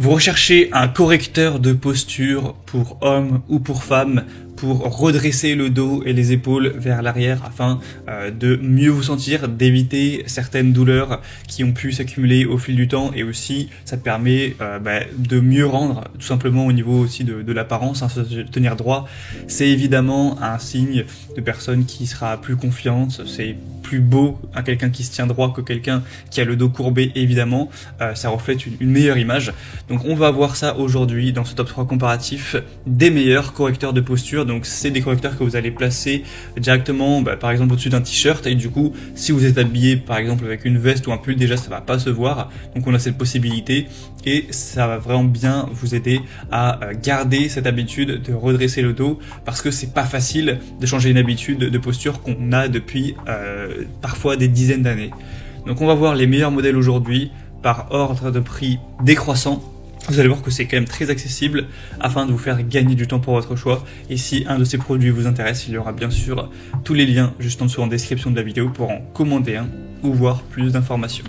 Vous recherchez un correcteur de posture pour homme ou pour femme pour redresser le dos et les épaules vers l'arrière afin de mieux vous sentir, d'éviter certaines douleurs qui ont pu s'accumuler au fil du temps, et aussi ça permet de mieux rendre tout simplement au niveau aussi de l'apparence, se tenir droit. C'est évidemment un signe de personne qui sera plus confiante, c'est plus beau à quelqu'un qui se tient droit que quelqu'un qui a le dos courbé, évidemment, ça reflète une meilleure image. Donc on va voir ça aujourd'hui dans ce top 3 comparatif des meilleurs correcteurs de posture. Donc c'est des correcteurs que vous allez placer directement par exemple au-dessus d'un t-shirt, et du coup si vous êtes habillé par exemple avec une veste ou un pull, déjà ça va pas se voir, donc on a cette possibilité et ça va vraiment bien vous aider à garder cette habitude de redresser le dos, parce que c'est pas facile de changer une habitude de posture qu'on a depuis parfois des dizaines d'années. Donc on va voir les meilleurs modèles aujourd'hui par ordre de prix décroissant. Vous allez voir que c'est quand même très accessible afin de vous faire gagner du temps pour votre choix. Et si un de ces produits vous intéresse, il y aura bien sûr tous les liens juste en dessous en description de la vidéo pour en commander un ou voir plus d'informations.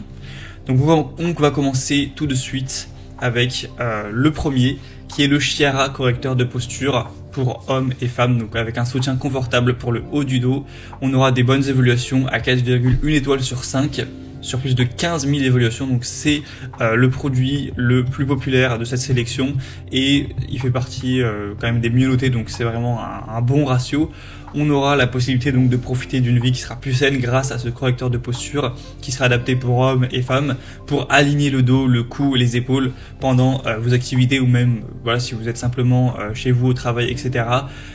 Donc on va commencer tout de suite avec le premier, qui est le Chiara correcteur de posture pour hommes et femmes, donc avec un soutien confortable pour le haut du dos. On aura des bonnes évaluations à 4,1 étoiles sur 5. Sur plus de 15 000 évaluations, donc c'est le produit le plus populaire de cette sélection, et il fait partie quand même des mieux notés, donc c'est vraiment un bon ratio. On aura la possibilité donc de profiter d'une vie qui sera plus saine grâce à ce correcteur de posture qui sera adapté pour hommes et femmes, pour aligner le dos, le cou et les épaules pendant vos activités, ou même voilà, si vous êtes simplement chez vous au travail, etc.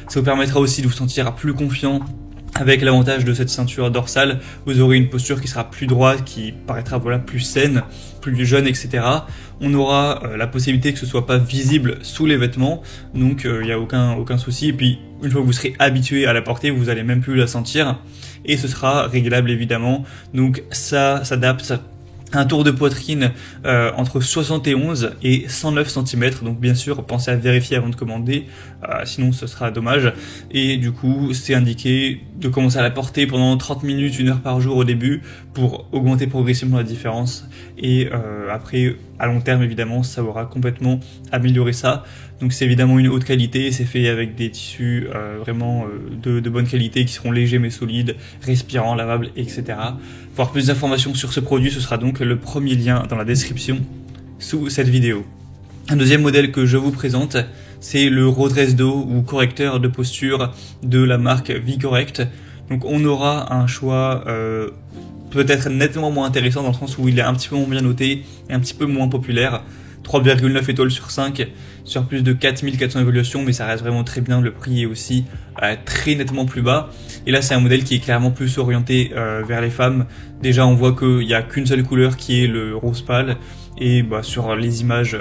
Ça vous permettra aussi de vous sentir plus confiant. Avec l'avantage de cette ceinture dorsale, vous aurez une posture qui sera plus droite, qui paraîtra plus saine, plus jeune, etc. On aura la possibilité que ce soit pas visible sous les vêtements, donc il n'y a aucun souci. Et puis une fois que vous serez habitué à la porter, vous allez même plus la sentir, et ce sera réglable évidemment. Donc ça s'adapte. Un tour de poitrine entre 71 et 109 cm, donc bien sûr pensez à vérifier avant de commander, sinon ce sera dommage. Et du coup c'est indiqué de commencer à la porter pendant 30 minutes, 1 heure par jour au début, pour augmenter progressivement la différence, et après à long terme évidemment ça aura complètement amélioré ça. Donc c'est évidemment une haute qualité, c'est fait avec des tissus vraiment de bonne qualité, qui seront légers mais solides, respirants, lavables, etc. Pour avoir plus d'informations sur ce produit, ce sera donc le premier lien dans la description sous cette vidéo. Un deuxième modèle que je vous présente, c'est le redresse dos ou correcteur de posture de la marque VCorrect. Donc on aura un choix peut-être nettement moins intéressant, dans le sens où il est un petit peu moins bien noté et un petit peu moins populaire. 3,9 étoiles sur 5 sur plus de 4400 évaluations, mais ça reste vraiment très bien. Le prix est aussi très nettement plus bas, et là c'est un modèle qui est clairement plus orienté vers les femmes. Déjà on voit qu'il n'y a qu'une seule couleur qui est le rose pâle, et sur les images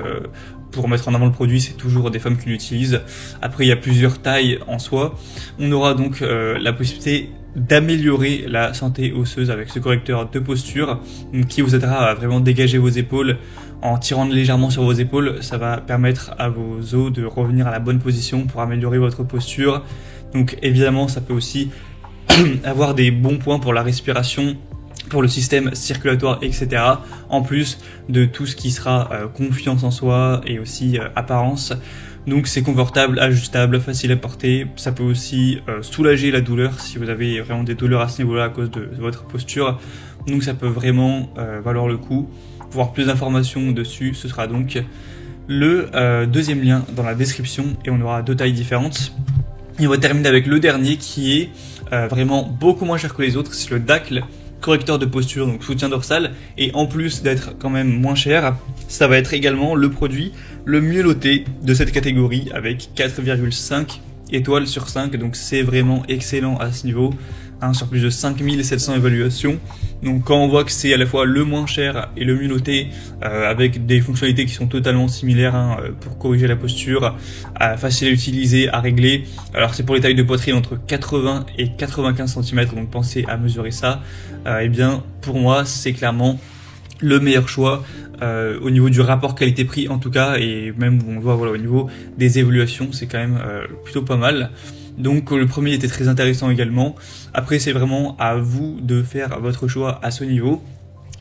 pour mettre en avant le produit, c'est toujours des femmes qui l'utilisent. Après il y a plusieurs tailles en soi. On aura donc la possibilité d'améliorer la santé osseuse avec ce correcteur de posture, qui vous aidera à vraiment dégager vos épaules. En tirant légèrement sur vos épaules, ça va permettre à vos os de revenir à la bonne position pour améliorer votre posture. Donc évidemment ça peut aussi avoir des bons points pour la respiration, pour le système circulatoire, etc. En plus de tout ce qui sera confiance en soi et aussi apparence. Donc c'est confortable, ajustable, facile à porter. Ça peut aussi soulager la douleur si vous avez vraiment des douleurs à ce niveau-là à cause de votre posture. Donc ça peut vraiment valoir le coup. Pour avoir plus d'informations dessus, ce sera donc le deuxième lien dans la description, et on aura deux tailles différentes. Et on va terminer avec le dernier, qui est vraiment beaucoup moins cher que les autres. C'est le Dacle correcteur de posture, donc soutien dorsal, et en plus d'être quand même moins cher, ça va être également le produit le mieux noté de cette catégorie, avec 4,5 étoiles sur 5, donc c'est vraiment excellent à ce niveau, sur plus de 5700 évaluations. Donc quand on voit que c'est à la fois le moins cher et le mieux noté, avec des fonctionnalités qui sont totalement similaires pour corriger la posture, facile à utiliser, à régler. Alors c'est pour les tailles de poitrine entre 80 et 95 cm, donc pensez à mesurer ça. Et bien pour moi c'est clairement le meilleur choix au niveau du rapport qualité-prix en tout cas, et même on voit au niveau des évaluations c'est quand même plutôt pas mal. Donc le premier était très intéressant également. Après c'est vraiment à vous de faire votre choix à ce niveau.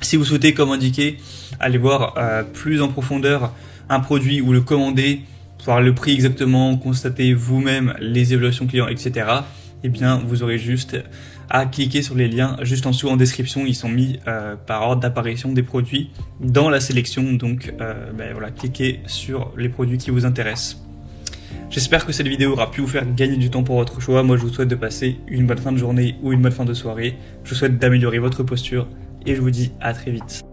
Si vous souhaitez, comme indiqué, aller voir plus en profondeur un produit ou le commander, voir le prix exactement, constater vous-même les évaluations clients, etc., eh bien vous aurez juste à cliquer sur les liens juste en dessous en description. Ils sont mis par ordre d'apparition des produits dans la sélection, donc voilà, cliquez sur les produits qui vous intéressent. J'espère que cette vidéo aura pu vous faire gagner du temps pour votre choix. Moi je vous souhaite de passer une bonne fin de journée ou une bonne fin de soirée. Je vous souhaite d'améliorer votre posture et je vous dis à très vite.